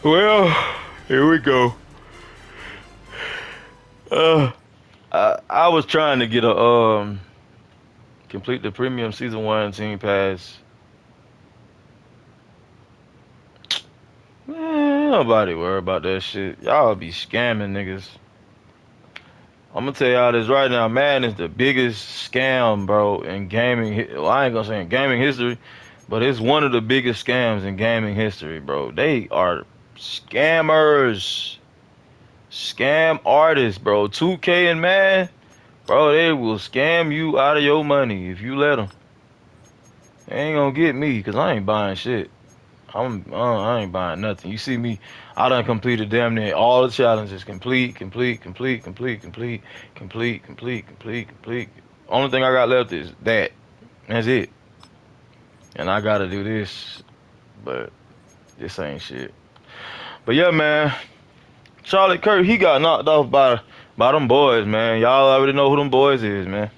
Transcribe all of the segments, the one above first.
Well, here we go. I was trying to get a complete the premium season 1 team pass. Man, nobody worry about that shit. Y'all be scamming niggas. I'm gonna tell y'all this right now. Madden is the biggest scam, bro, in gaming. Well, I ain't gonna say in gaming history, but it's one of the biggest scams in gaming history, bro. They are scammers, scam artists, bro. 2K and Madden, bro, they will scam you out of your money if you let them. They ain't gonna get me, cause I ain't buying shit. I ain't buying nothing. You see me, I done completed damn near all the challenges. Complete. Only thing I got left is that. That's it. And I gotta do this, but this ain't shit. But yeah, man, Charlie Kirk, he got knocked off by them boys, man. Y'all already know who them boys is, man.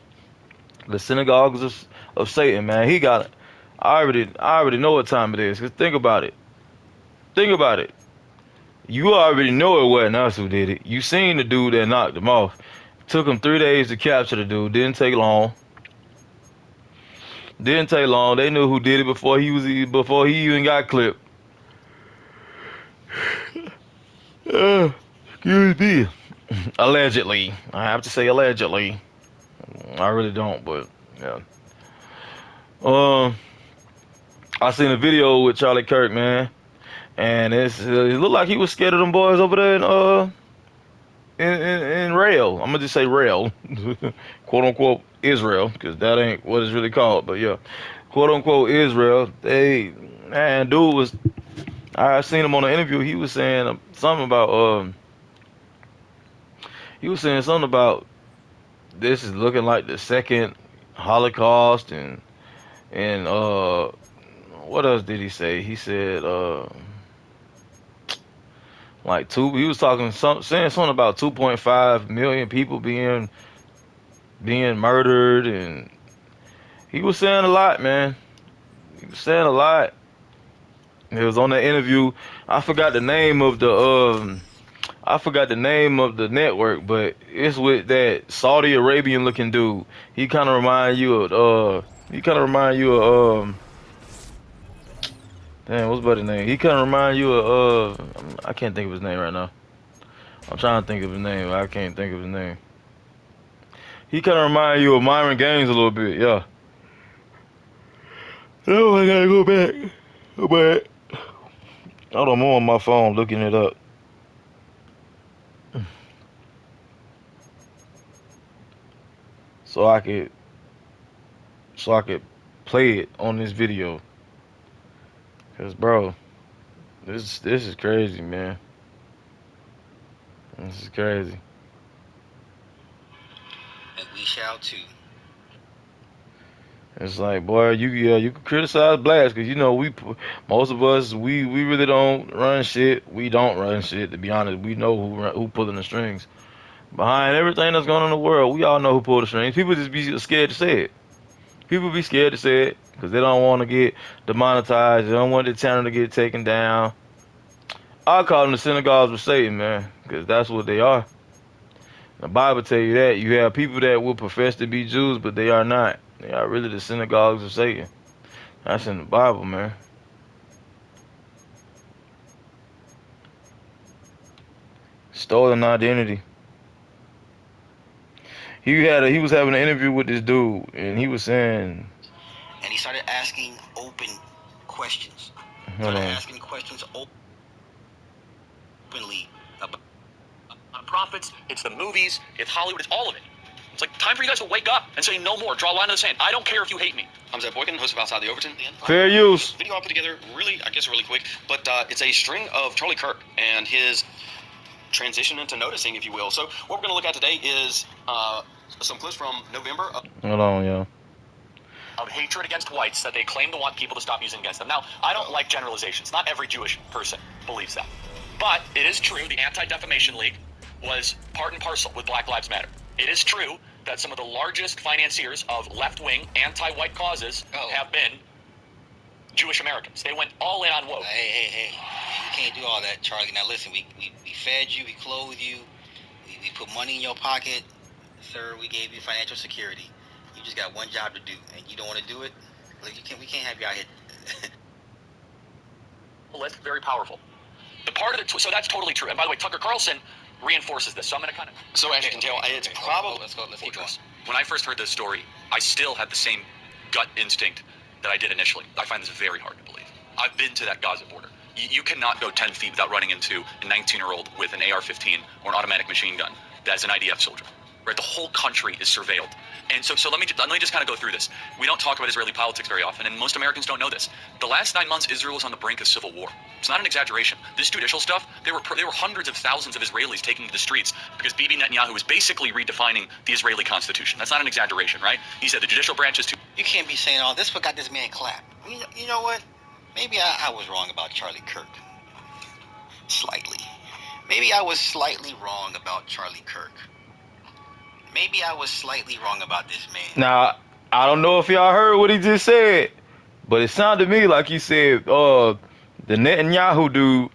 The synagogues of Satan, man. He got it. I already know what time it is. Cause think about it. Think about it. You already know it wasn't us who did it. You seen the dude that knocked him off. Took him 3 days to capture the dude. Didn't take long. Didn't take long. They knew who did it before he even got clipped. Excuse me. Allegedly. I have to say allegedly. I really don't, but yeah. Um, I seen a video with Charlie Kirk, man, and it looked like he was scared of them boys over there in rail. I'm gonna just say rail, quote unquote Israel, because that ain't what it's really called. But yeah, quote unquote Israel. Man, dude was. I seen him on an interview. He was saying something about He was saying something about this is looking like the second Holocaust and what else did he say? He said like two. He was saying something about 2.5 million people being murdered, and he was saying a lot, man. He was saying a lot. It was on that interview. I forgot the name of the network, but it's with that Saudi Arabian looking dude. He kind of remind you of damn, what's buddy name? He kind of remind you of I can't think of his name right now. I'm trying to think of his name, but I can't think of his name. He kind of remind you of Myron Gaines a little bit, yeah. Oh, I gotta go back. Go back. Hold on, I'm on my phone looking it up. So I could play it on this video. Cause bro, this is crazy, man. This is crazy. And we shall too. It's like, boy, you can criticize blacks, cause you know most of us we really don't run shit. We don't run shit, to be honest. We know who pulling the strings behind everything that's going on in the world. We all know who pulled the strings. People just be scared to say it. People be scared to say it because they don't want to get demonetized. They don't want the channel to get taken down. I call them the synagogues of Satan, man, because that's what they are. The Bible tell you that. You have people that will profess to be Jews, but they are not. They are really the synagogues of Satan. That's in the Bible, man. Stolen identity. He was having an interview with this dude, and he was saying, and he started asking open questions. Asking questions openly about profits. It's the movies. It's Hollywood. It's all of it. It's like time for you guys to wake up and say no more. Draw a line in the sand. I don't care if you hate me. I'm Zach Boykin, host of Outside the Overton. Fair use. Video I put together really quick, but it's a string of Charlie Kirk and his transition into noticing, if you will. So what we're going to look at today is some clips from November. Hold on, yo. Of hatred against whites that they claim to want people to stop using against them. Now, I don't like generalizations. Not every Jewish person believes that. But it is true the Anti-Defamation League was part and parcel with Black Lives Matter. It is true that some of the largest financiers of left-wing, anti-white causes have been Jewish Americans. They went all in on woke. Hey. You can't do all that, Charlie. Now listen, we fed you, we clothed you, we put money in your pocket. Sir, we gave you financial security. You just got one job to do, and you don't want to do it? Like, we can't have you out here. List, very powerful. The part of the so that's totally true. And by the way, Tucker Carlson reinforces this. So I'm going to kind of. So as you can tell, it's probably. Let's keep going. When I first heard this story, I still had the same gut instinct that I did initially. I find this very hard to believe. I've been to that Gaza border. You cannot go 10 feet without running into a 19-year-old with an AR-15 or an automatic machine gun. That's an IDF soldier. Right? The whole country is surveilled. And so let me just kind of go through this. We don't talk about Israeli politics very often, and most Americans don't know this. The last 9 months, Israel was on the brink of civil war. It's not an exaggeration. This judicial stuff, there were hundreds of thousands of Israelis taking to the streets because Bibi Netanyahu was basically redefining the Israeli constitution. That's not an exaggeration, right? He said the judicial branch is too... You can't be saying all this. What got this man clapped? You know what? Maybe I was wrong about Charlie Kirk. Slightly. Maybe I was slightly wrong about Charlie Kirk. Maybe I was slightly wrong about this man. Now, I don't know if y'all heard what he just said, but it sounded to me like he said the Netanyahu dude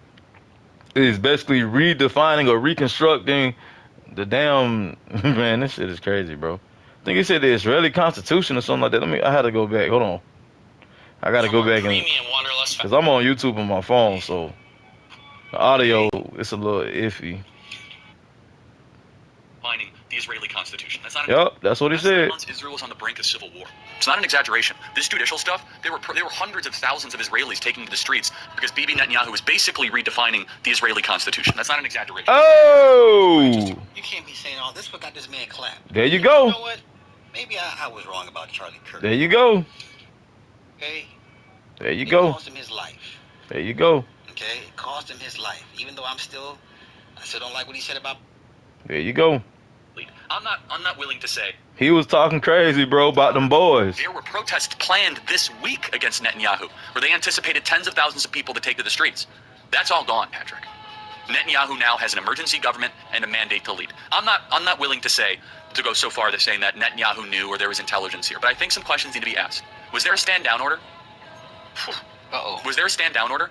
is basically redefining or reconstructing the damn... Man, this shit is crazy, bro. I think he said the Israeli Constitution or something like that. I had to go back. Hold on. I got to go back and... Because I'm on YouTube on my phone, so the audio, it's a little iffy. Finding the Israeli constitution. That's not. Yep, that's what he said. Israel was on the brink of civil war. It's not an exaggeration. This judicial stuff, there were hundreds of thousands of Israelis taking to the streets because Bibi Netanyahu was basically redefining the Israeli constitution. That's not an exaggeration. Oh! You can't be saying all this. What got this man clapped? There you go. You know what? Maybe I was wrong about Charlie Kirk. There you go. Okay. There you go. It cost him his life. There you go. Okay, it cost him his life. Even though I still don't like what he said about. There you go. I'm not willing to say. He was talking crazy, bro, about them boys. There were protests planned this week against Netanyahu, where they anticipated tens of thousands of people to take to the streets. That's all gone, Patrick. Netanyahu now has an emergency government and a mandate to lead. I'm not willing to go so far as saying that Netanyahu knew or there was intelligence here, but I think some questions need to be asked. Was there a stand down order? Was there a stand down order?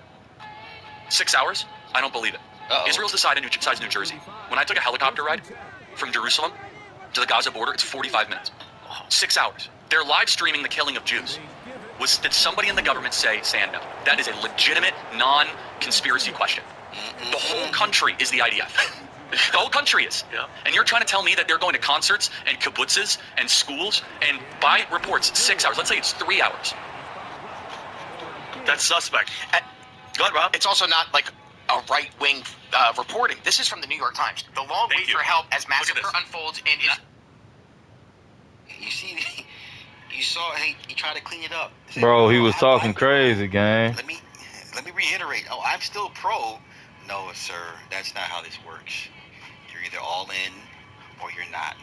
6 hours? I don't believe it. Israel's the side of New Jersey. When I took a helicopter ride from Jerusalem to the Gaza border, it's 45 minutes. 6 hours. They're live streaming the killing of Jews. Did somebody in the government say stand down? That is a legitimate, non-conspiracy question. The whole country is the IDF. The whole country is. Yeah. And you're trying to tell me that they're going to concerts and kibbutzes and schools, and by reports, 6 hours. Let's say it's 3 hours. That's suspect. Go ahead, Rob. It's also not like a right-wing reporting. This is from the New York Times. The long wait for help as massacre unfolds in You see, you saw he tried to clean it up. Said, Bro, he was talking crazy, gang. Let me reiterate. Oh, I'm still pro. No, sir, that's not how this works. You're either all in or you're not.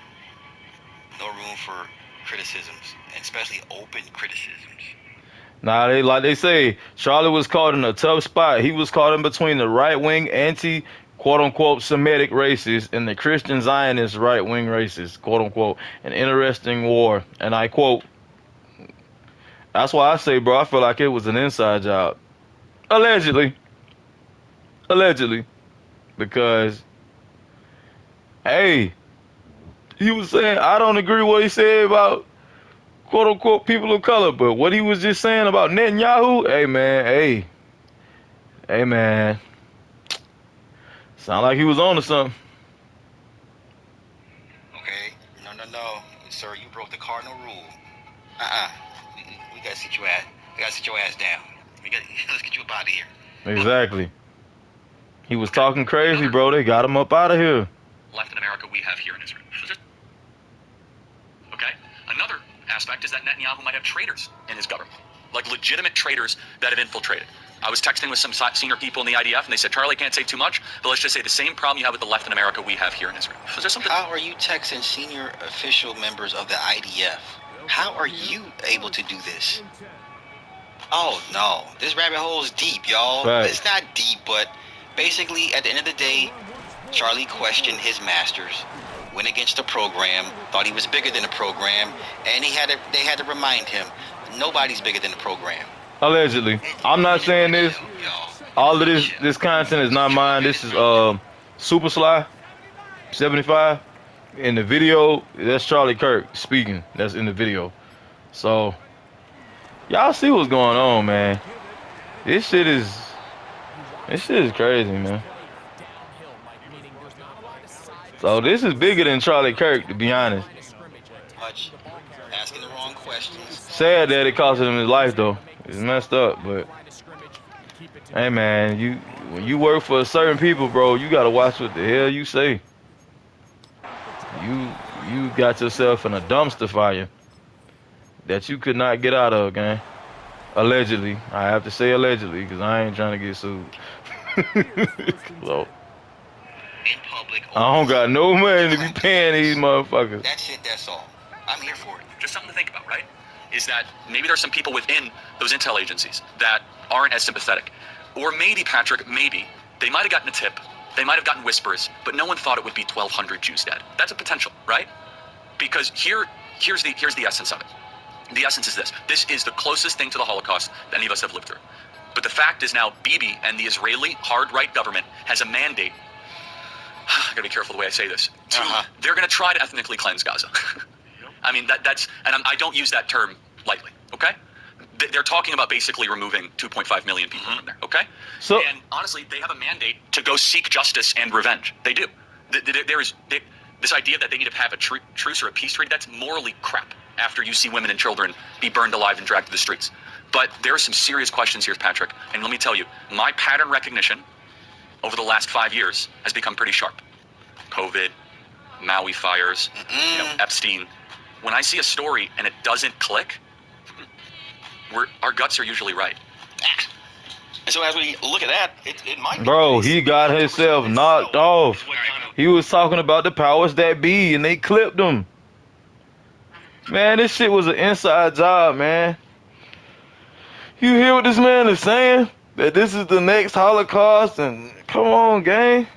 No room for criticisms, and especially open criticisms. Nah, like they say, Charlie was caught in a tough spot. He was caught in between the right-wing anti, quote-unquote, Semitic racists and the Christian Zionist right-wing racists, quote-unquote, an interesting war. And I quote, that's why I say, bro, I feel like it was an inside job. Allegedly. Because, hey, he was saying, I don't agree with what he said about quote unquote people of color, but what he was just saying about Netanyahu, hey man, sound like he was on to something. Okay, no, sir, you broke the cardinal rule. We gotta sit your ass down. Let's get you up out of here. Exactly. He was talking crazy, bro. They got him up out of here. Left in America, we have here in Israel. Okay. Another aspect is that Netanyahu might have traitors in his government, like legitimate traitors that have infiltrated. I was texting with some senior people in the IDF, and they said, Charlie, can't say too much, but let's just say the same problem you have with the left in America, we have here in Israel. Is there something? How are you texting senior official members of the IDF? How are you able to do this? Oh, no. This rabbit hole is deep, y'all. Right. It's not deep, but basically, at the end of the day, Charlie questioned his masters, went against the program, thought he was bigger than the program, and they had to remind him, nobody's bigger than the program. Allegedly. I'm not saying this. All of this content is not mine. This is Super Sly 75. In the video, that's Charlie Kirk speaking. That's in the video. So y'all see what's going on, man. This shit is crazy, man. So this is bigger than Charlie Kirk, to be honest. Much asking the wrong questions. Sad that it cost him his life, though. It's messed up, but hey, man, when you work for certain people, bro, you gotta watch what the hell you say. You got yourself in a dumpster fire that you could not get out of, gang. Allegedly, I have to say allegedly, because I ain't trying to get sued. So, In public. I don't got no money to be paying these motherfuckers. That's it. That's all. I'm here for it. Just something to think about, right? Is that maybe there's some people within those intel agencies that aren't as sympathetic. Or maybe, Patrick, maybe, they might have gotten a tip. They might have gotten whispers, but no one thought it would be 1,200 Jews dead. That's a potential, right? Because here's the essence of it. The essence is this. This is the closest thing to the Holocaust that any of us have lived through. But the fact is now Bibi and the Israeli hard right government has a mandate. I gotta be careful the way I say this. They're gonna try to ethnically cleanse Gaza. I mean, that's, and I don't use that term lightly, okay? They're talking about basically removing 2.5 million people from there, okay? So, and honestly, they have a mandate to go seek justice and revenge. They do. This idea that they need to have a truce or a peace treaty, that's morally crap after you see women and children be burned alive and dragged to the streets. But there are some serious questions here, Patrick, and let me tell you, my pattern recognition over the last 5 years has become pretty sharp. COVID, Maui fires, Epstein. When I see a story and it doesn't click, our guts are usually right. And so as we look at that, it might be. bro, he got himself knocked off. He was talking about the powers that be, and they clipped him. Man, this shit was an inside job, man. You hear what this man is saying? That this is the next Holocaust, and come on, gang.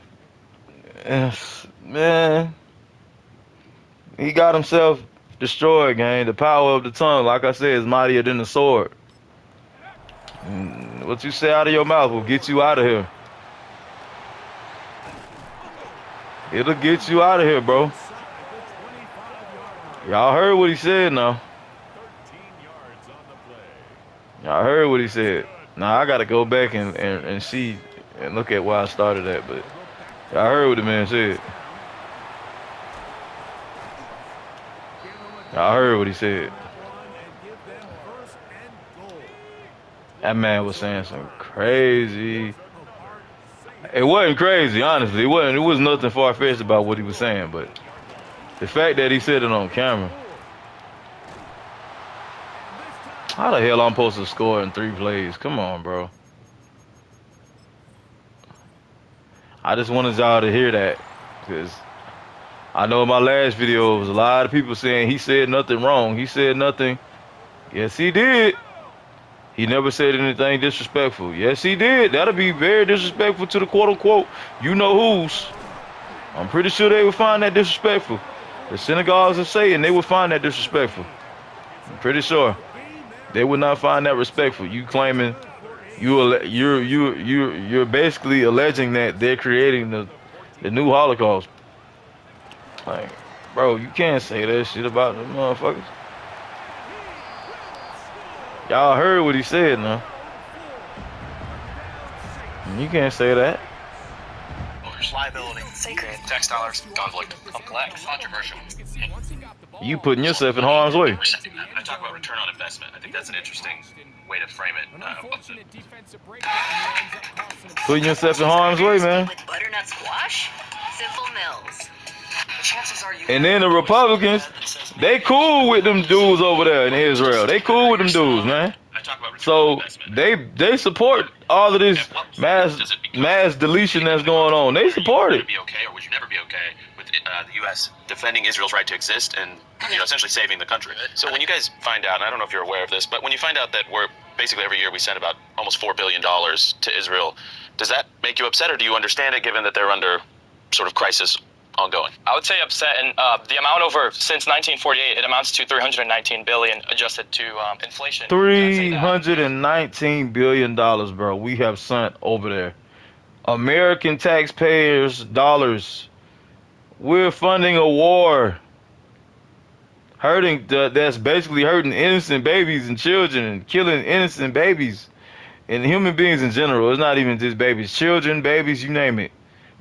Yes, man. He got himself destroyed, gang. The power of the tongue, like I said, is mightier than the sword. And what you say out of your mouth will get you out of here. It'll get you out of here, bro. Y'all heard what he said now. Y'all heard what he said. Now I gotta go back and see and look at where I started at, but y'all heard what the man said. Y'all heard what he said. That man was saying some crazy. It wasn't crazy, honestly. It was nothing far-fetched about what he was saying, but the fact that he said it on camera. How the hell I'm supposed to score in 3 plays? Come on, bro. I just wanted y'all to hear that, because I know in my last video there was a lot of people saying he said nothing wrong. He said nothing. Yes, he did. He never said anything disrespectful. Yes, he did. That'll be very disrespectful to the quote-unquote you-know-who's. I'm pretty sure they would find that disrespectful. The synagogues are saying they would find that disrespectful. I'm pretty sure they would not find that respectful. You claiming you're basically alleging that they're creating the new Holocaust. Like, bro, you can't say that shit about them motherfuckers. Y'all heard what he said now. You can't say that. Liability. Sacred. Tax dollars. Conflict. Complex. Controversial. You putting yourself in harm's way. I talk about return on investment. I think that's an interesting way to frame it. Putting yourself in harm's way, man. With butternut squash? Simple Mills. Chances are you. And then the Republicans, they cool with them dudes over there in Israel. They cool with them dudes, man. I talk about return So on investment. they support all of this mass deletion that's going on. They support Would it. you be okay, or would you never be okay with the U.S. defending Israel's right to exist and essentially saving the country? So when you guys find out, and I don't know if you're aware of this, but when you find out that we're basically every year we send about almost $4 billion to Israel, does that make you upset, or do you understand it, given that they're under sort of crisis ongoing? I would say upset, and the amount over since 1948, it amounts to 319 billion adjusted to inflation. $319 billion, bro. We have sent over there. American taxpayers' dollars. We're funding a war. That's basically hurting innocent babies and children and killing innocent babies and human beings in general. It's not even just babies. Children, babies, you name it.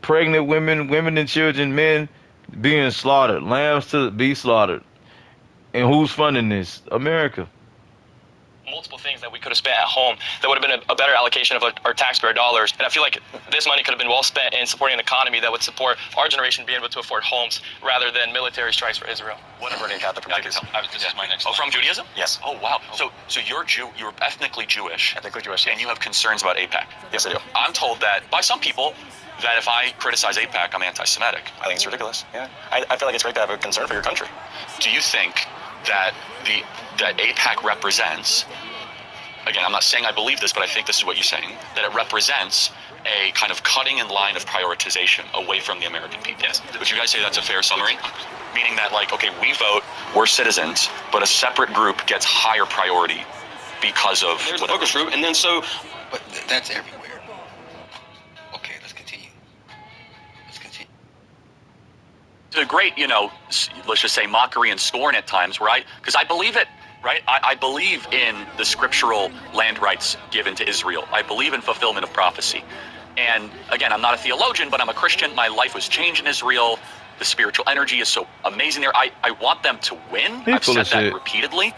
Pregnant women, women and children, men being slaughtered. Lambs to be slaughtered. And who's funding this? America. Multiple things that we could have spent at home that would have been a better allocation of our taxpayer dollars. And I feel like this money could have been well spent in supporting an economy that would support our generation being able to afford homes rather than military strikes for Israel. What a burning Catholic from Judaism. This is my next Oh, from Judaism? Yes. Oh, wow. So you're you're ethnically Jewish. Ethnically Jewish. And you have concerns about AIPAC. Yes, I do. I'm told that by some people that if I criticize AIPAC, I'm anti-Semitic. I think it's ridiculous. Yeah. I feel like it's right to have a concern for your country. Do you think that that AIPAC represents, again, I'm not saying I believe this, but I think this is what you're saying, that it represents a kind of cutting in line of prioritization away from the American people? Yes. Would you guys say that's a fair summary? Meaning that, like, okay, we vote, we're citizens, but a separate group gets higher priority because of There's the focus group, and then so... But that's everywhere. Okay, let's continue. To a great, let's just say mockery and scorn at times, right? Because I believe it, right? I believe in the scriptural land rights given to Israel. I believe in fulfillment of prophecy. And again, I'm not a theologian, but I'm a Christian. My life was changed in Israel. The spiritual energy is so amazing there. I want them to win. I've said that repeatedly.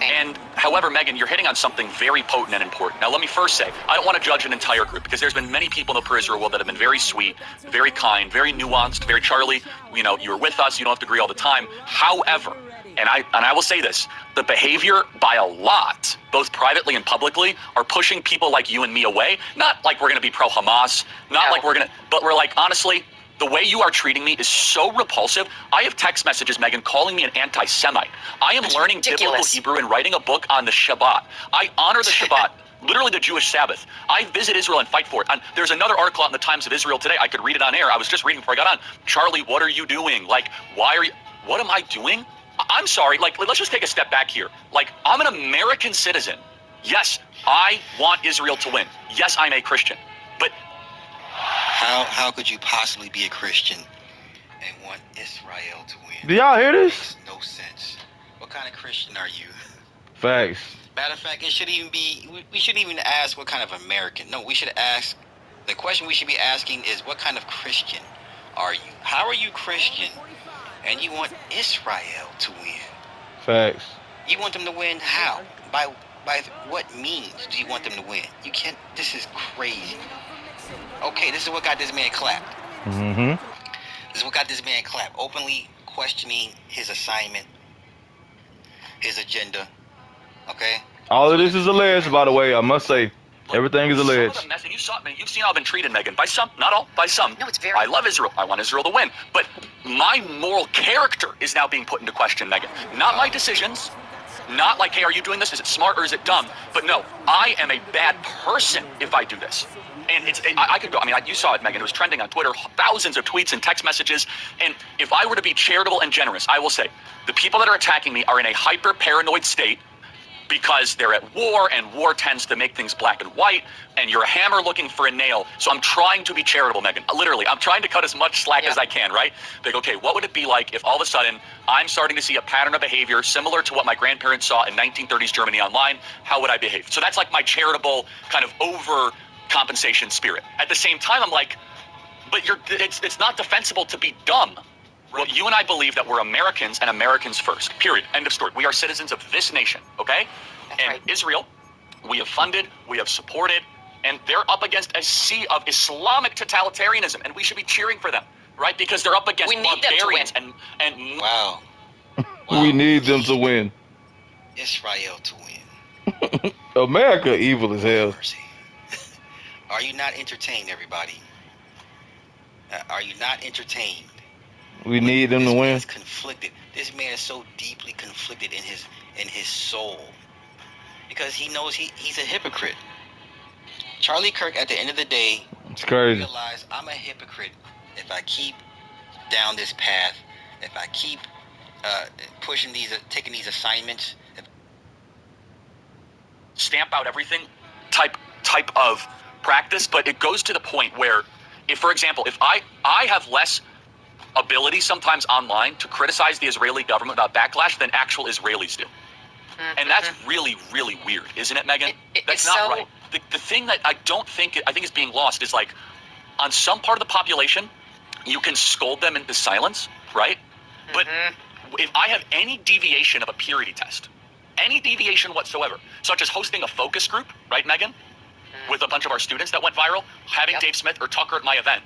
And however, Megan, you're hitting on something very potent and important. Now, let me first say, I don't want to judge an entire group because there's been many people in the pro-Israel world that have been very sweet, very kind, very nuanced, very Charlie. You're with us. You don't have to agree all the time. However, and I will say this, the behavior by a lot, both privately and publicly, are pushing people like you and me away. Not like we're going to be pro-Hamas, not like we're going to, but we're like, honestly, the way you are treating me is so repulsive. I have text messages, Megan, calling me an anti-Semite. I am learning biblical Hebrew and writing a book on the Shabbat. I honor the Shabbat, literally the Jewish Sabbath. I visit Israel and fight for it. And there's another article out in the Times of Israel today. I could read it on air. I was just reading before I got on. Charlie, what are you doing? Like, what am I doing? I'm sorry. Like, let's just take a step back here. Like, I'm an American citizen. Yes, I want Israel to win. Yes, I'm a Christian. But how could you possibly be a Christian and want Israel to win? Do y'all hear this? Makes no sense. What kind of Christian are you? Facts. Matter of fact, it shouldn't even be. We shouldn't even ask what kind of American. No, we should ask. The question we should be asking is, what kind of Christian are you? How are you Christian, and you want Israel to win? Facts. You want them to win how? By what means do you want them to win? You can't. This is crazy. Okay, this is what got this man clapped. Mm-hmm. This is what got this man clapped. Openly questioning his assignment, his agenda. Okay? All of this is alleged, by the way. I must say, everything is alleged. And you saw, man, you've seen how I've been treated, Megan. By some, not all, by some. No, it's very. I love Israel. I want Israel to win. But my moral character is now being put into question, Megan. Not my decisions. Not like, hey, are you doing this? Is it smart or is it dumb? But no, I am a bad person if I do this. And I could go, you saw it, Megan. It was trending on Twitter, thousands of tweets and text messages. And if I were to be charitable and generous, I will say, the people that are attacking me are in a hyper-paranoid state because they're at war, and war tends to make things black and white, and you're a hammer looking for a nail. So I'm trying to be charitable, Megan. Literally, I'm trying to cut as much slack as I can, right? Like, okay, what would it be like if all of a sudden I'm starting to see a pattern of behavior similar to what my grandparents saw in 1930s Germany online? How would I behave? So that's like my charitable kind of overcompensation spirit. At the same time, I'm like, but it's not defensible to be dumb. Well, you and I believe that we're Americans and Americans first, period. End of story. We are citizens of this nation, okay? And Israel, we have funded, we have supported, and they're up against a sea of Islamic totalitarianism, and we should be cheering for them, right? Because they're up against barbarians and Wow. We need them to win. Israel to win. America evil as hell. Mercy. Are you not entertained, everybody? Are you not entertained? We need them to This win. man is conflicted. This man is so deeply conflicted in his soul, because he knows he's a hypocrite. Charlie Kirk, at the end of the day, It's crazy. realized I'm a hypocrite if I keep down this path, if I keep pushing taking these assignments, stamp out everything type of practice, but it goes to the point where, if, for example, if I have less ability sometimes online to criticize the Israeli government about backlash than actual Israelis do. And that's really, really weird, isn't it, Megan? That's not right. The thing that I think is being lost is, like, on some part of the population, you can scold them into silence, right? But if I have any deviation of a purity test, any deviation whatsoever, such as hosting a focus group, right, Megan, with a bunch of our students that went viral, having Dave Smith or Tucker at my event,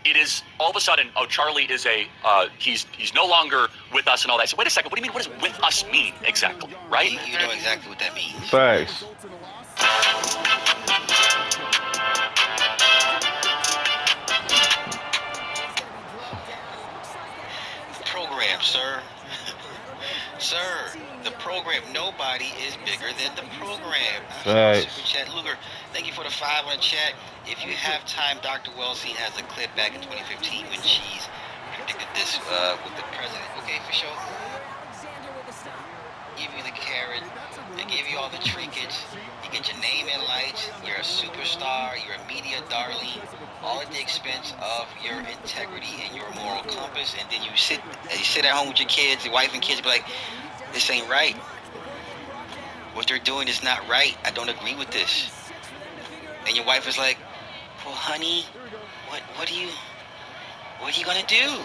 it is all of a sudden, oh, Charlie is he's no longer with us and all that. So wait a second, what do you mean? What does with us mean exactly, right? You know exactly what that means. Facts. Program, sir. Sir, the program, nobody is bigger than the program. Right. Super Chat Luger, thank you for the 5 on the chat. If you have time, Dr. Wellstein has a clip back in 2015 when she's predicted this with the president. Okay, for sure. Give you the carrot, they give you all the trinkets, you get your name in lights, you're a superstar, you're a media darling, all at the expense of your integrity and your moral compass, and then you sit at home with your kids, your wife and kids, be like, this ain't right. What they're doing is not right. I don't agree with this. And your wife is like, well, honey, what are you gonna do?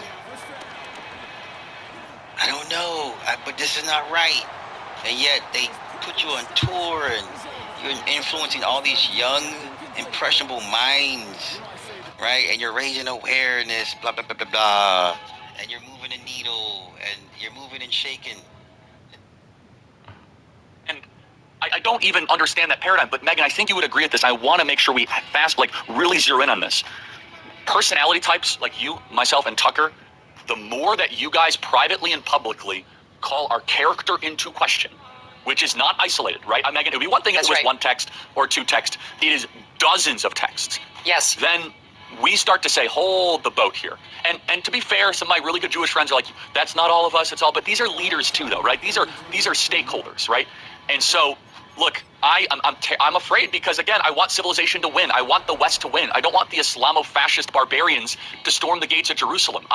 I don't know, but this is not right. And yet they put you on tour and you're influencing all these young, impressionable minds, right? And you're raising awareness, blah, blah, blah, blah, blah. And you're moving a needle and you're moving and shaking. And I don't even understand that paradigm, but Megan, I think you would agree with this. I want to make sure we really zero in on this. Personality types like you, myself, and Tucker, the more that you guys privately and publicly call our character into question, which is not isolated, right? Megan, it would be one thing if it was one text or 2 texts. It is dozens of texts. Yes. Then we start to say, hold the boat here. And to be fair, some of my really good Jewish friends are like, that's not all of us, it's all, but these are leaders too, though, right? These are stakeholders, right? And so, look, I'm afraid because, again, I want civilization to win. I want the West to win. I don't want the Islamo-fascist barbarians to storm the gates of Jerusalem.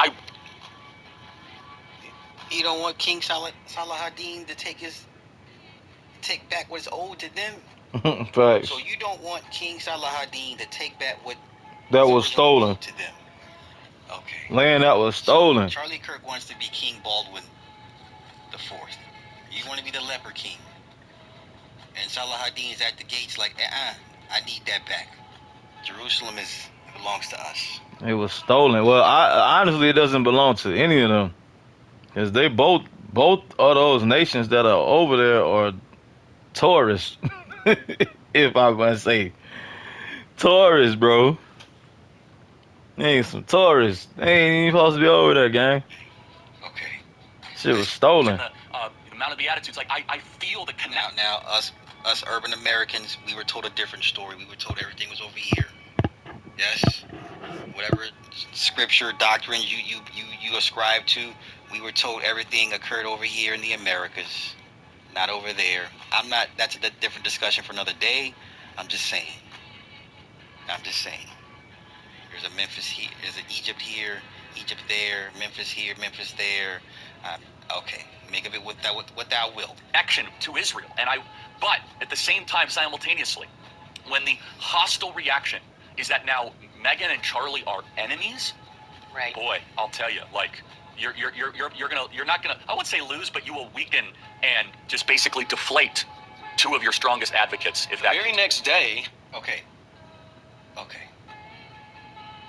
You don't want King Salahadin to take back what's owed to them. Facts. So you don't want King Salahadin to take back what that was stolen to them. Okay. Land that was stolen. So Charlie Kirk wants to be King Baldwin the Fourth. You want to be the leper king. And Salahadin's at the gates like, I need that back. Jerusalem belongs to us. It was stolen. Well, honestly, it doesn't belong to any of them. Because they both of those nations that are over there are tourists. If I'm going to say. Tourists, bro. They ain't some tourists. They ain't even supposed to be over there, gang. Okay. Shit was stolen. The amount of the attitudes, like, I feel the connection. Now, us urban Americans, we were told a different story. We were told everything was over here. Yes? Whatever scripture, doctrine you ascribe to, we were told everything occurred over here in the Americas, not over there. That's a different discussion for another day. I'm just saying. There's a Memphis here, there's an Egypt here, Egypt there, Memphis here, Memphis there. Okay, make of it what thou wilt. Action to Israel, but at the same time, simultaneously, when the hostile reaction is that now Meghan and Charlie are enemies, Right. Boy, I'll tell you, like, you're not gonna, I wouldn't say lose, but you will weaken and just basically deflate 2 of your strongest advocates. If that very next day. Okay.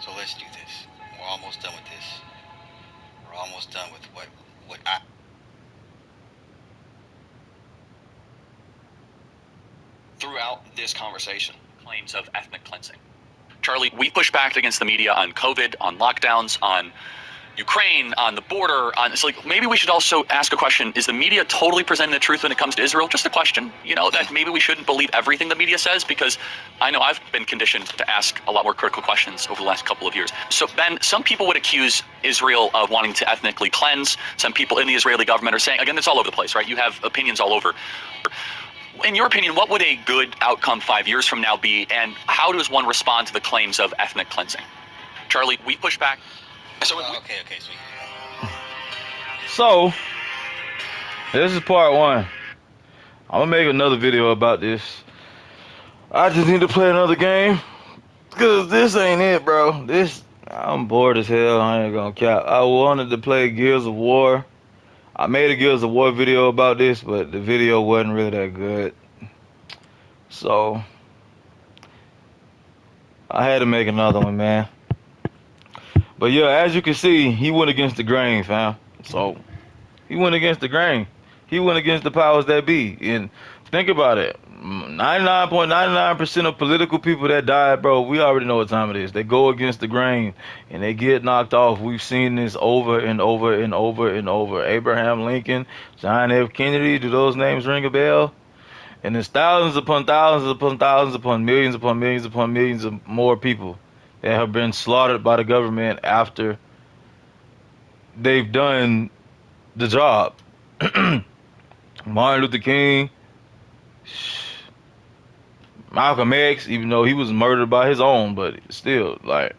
So let's do this. We're almost done with this. We're almost done with what I. Throughout this conversation, claims of ethnic cleansing. Charlie, we push back against the media on COVID, on lockdowns, on Ukraine, on the border, on it's like maybe we should also ask a question: is the media totally presenting the truth when it comes to Israel? Just a question, that maybe we shouldn't believe everything the media says, because I know I've been conditioned to ask a lot more critical questions over the last couple of years. So Ben, some people would accuse Israel of wanting to ethnically cleanse. Some people in the Israeli government are saying, again, it's all over the place, right? You have opinions all over. In your opinion, what would a good outcome 5 years from now be, and how does one respond to the claims of ethnic cleansing? Charlie, we push back. So okay, sweet. So, this is part one. I'm gonna make another video about this. I just need to play another game, cause this ain't it, bro. I'm bored as hell. I ain't gonna cap. I wanted to play Gears of War. I made a Gears of War video about this, but the video wasn't really that good. So, I had to make another one, man. But yeah, as you can see, he went against the grain, fam. So, he went against the grain. He went against the powers that be. And think about it. 99.99% of political people that died, bro, we already know what time it is. They go against the grain and they get knocked off. We've seen this over and over and over and over. Abraham Lincoln, John F. Kennedy, do those names ring a bell? And there's thousands upon thousands upon thousands upon millions upon millions of more people that have been slaughtered by the government after they've done the job. Martin Luther King, Malcolm X, even though he was murdered by his own, but still, like,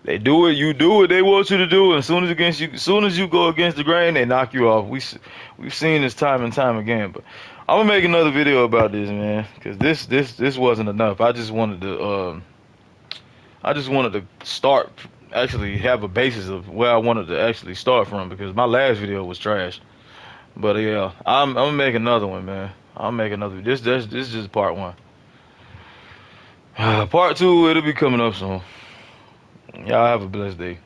they do it, you do what they want you to do, and as soon as you go against the grain, they knock you off. We've seen this time and time again. But I'm gonna make another video about this, man, because this wasn't enough. I just wanted to start, actually have a basis of where I wanted to actually start from, because my last video was trash. But yeah, I'm gonna make another one, man. I'll make another. This is just part one. Part two, it'll be coming up soon. Y'all have a blessed day.